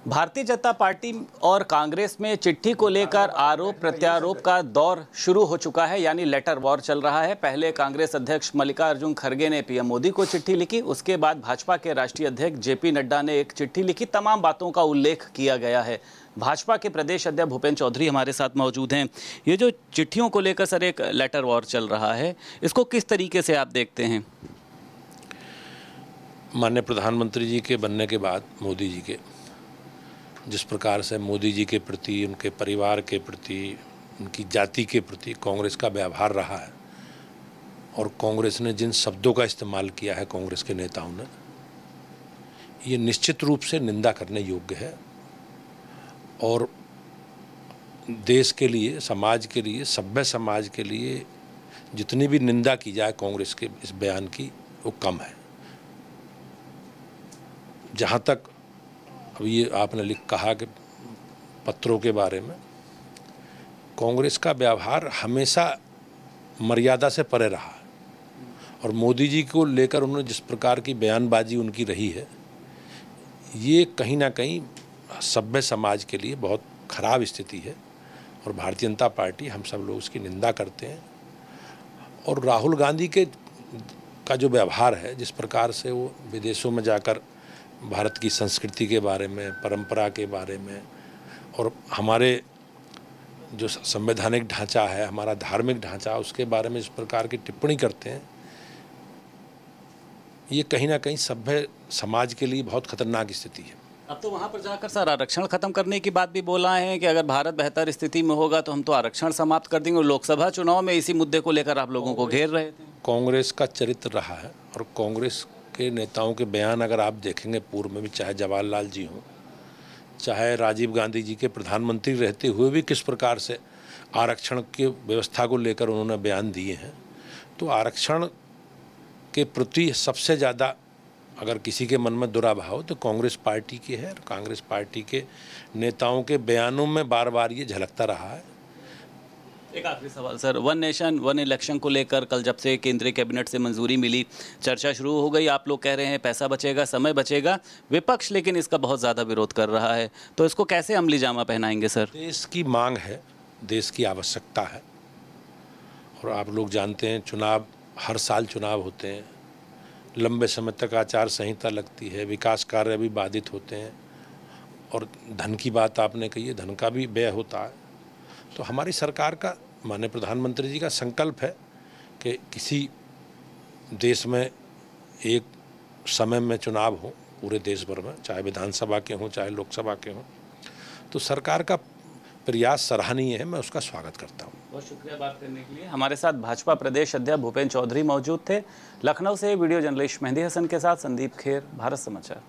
Bharatiya Janata party और कांग्रेस में चिट्ठी को लेकर आरोप प्रत्यारोप का दौर शुरू हो चुका है, यानी लेटर वॉर चल रहा है। पहले कांग्रेस अध्यक्ष मल्लिकार्जुन खड़गे ने पीएम मोदी को चिट्ठी लिखी, उसके बाद भाजपा के राष्ट्रीय अध्यक्ष जेपी नड्डा ने एक चिट्ठी लिखी। तमाम बातों का उल्लेख किया गया है। भाजपा के प्रदेश अध्यक्ष भूपेंद्र चौधरी हमारे साथ मौजूद हैं। ये जो चिट्ठियों को लेकर सर एक लेटर वॉर चल रहा है, इसको किस तरीके से आप देखते हैं? माननीय प्रधानमंत्री जी के बनने के बाद मोदी जी के जिस प्रकार से मोदी जी के प्रति, उनके परिवार के प्रति, उनकी जाति के प्रति कांग्रेस का व्यवहार रहा है और कांग्रेस ने जिन शब्दों का इस्तेमाल किया है कांग्रेस के नेताओं ने, ये निश्चित रूप से निंदा करने योग्य है। और देश के लिए, समाज के लिए, सभ्य समाज के लिए जितनी भी निंदा की जाए कांग्रेस के इस बयान की, वो कम है। जहाँ तक अब ये आपने कहा कि पत्रों के बारे में, कांग्रेस का व्यवहार हमेशा मर्यादा से परे रहा है और मोदी जी को लेकर उन्होंने जिस प्रकार की बयानबाजी उनकी रही है, ये कहीं ना कहीं सभ्य समाज के लिए बहुत खराब स्थिति है और भारतीय जनता पार्टी, हम सब लोग उसकी निंदा करते हैं। और राहुल गांधी का जो व्यवहार है, जिस प्रकार से वो विदेशों में जाकर भारत की संस्कृति के बारे में, परंपरा के बारे में और हमारे जो संवैधानिक ढांचा है, हमारा धार्मिक ढांचा, उसके बारे में इस प्रकार की टिप्पणी करते हैं, ये कहीं ना कहीं सभ्य समाज के लिए बहुत खतरनाक स्थिति है। अब तो वहाँ पर जाकर सर आरक्षण खत्म करने की बात भी बोला है कि अगर भारत बेहतर स्थिति में होगा तो हम तो आरक्षण समाप्त कर देंगे। लोकसभा चुनाव में इसी मुद्दे को लेकर आप लोगों को घेर रहे थे। कांग्रेस का चरित्र रहा है और कांग्रेस के नेताओं के बयान अगर आप देखेंगे पूर्व में भी, चाहे जवाहरलाल जी हों, चाहे राजीव गांधी जी के प्रधानमंत्री रहते हुए भी किस प्रकार से आरक्षण की व्यवस्था को लेकर उन्होंने बयान दिए हैं, तो आरक्षण के प्रति सबसे ज़्यादा अगर किसी के मन में दुराभाव तो कांग्रेस पार्टी की है। और कांग्रेस पार्टी के नेताओं के बयानों में बार बार ये झलकता रहा है। एक आखिरी सवाल sir, one nation one election को लेकर कल जब से केंद्रीय कैबिनेट से मंजूरी मिली, चर्चा शुरू हो गई। आप लोग कह रहे हैं पैसा बचेगा, समय बचेगा, विपक्ष लेकिन इसका बहुत ज़्यादा विरोध कर रहा है, तो इसको कैसे अमली जामा पहनाएंगे सर? देश की मांग है, देश की आवश्यकता है और आप लोग जानते हैं चुनाव, हर साल चुनाव होते हैं, लंबे समय तक आचार संहिता लगती है, विकास कार्य भी बाधित होते हैं और धन की बात आपने कही है, धन का भी व्यय होता है। तो हमारी सरकार का, माननीय प्रधानमंत्री जी का संकल्प है कि किसी देश में एक समय में चुनाव हो पूरे देश भर में, चाहे विधानसभा के हों चाहे लोकसभा के हों, तो सरकार का प्रयास सराहनीय है, मैं उसका स्वागत करता हूँ। बहुत शुक्रिया बात करने के लिए। हमारे साथ भाजपा प्रदेश अध्यक्ष भूपेंद्र चौधरी मौजूद थे। लखनऊ से वीडियो जर्नलिस्ट मेहंदी हसन के साथ संदीप खेर, भारत समाचार।